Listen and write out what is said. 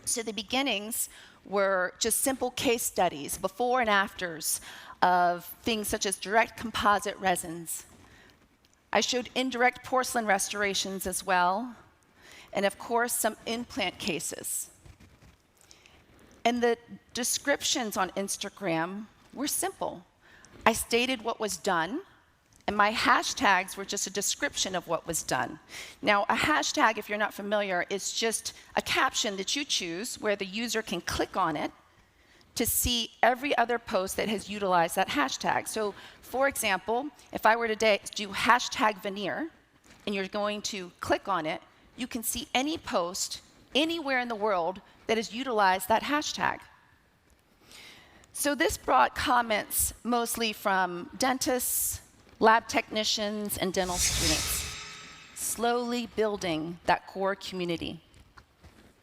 So the beginnings were just simple case studies, before and afters of things such as direct composite resins. I showed indirect porcelain restorations as well, and of course, some implant cases. And the descriptions on Instagram were simple. I stated what was done, and my hashtags were just a description of what was done. Now, a hashtag, if you're not familiar, is just a caption that you choose where the user can click on it to see every other post that has utilized that hashtag. So, for example, if I were to do hashtag veneer, and you're going to click on it, you can see any post anywhere in the world that has utilized that hashtag. So this brought comments mostly from dentists, lab technicians, and dental students, slowly building that core community.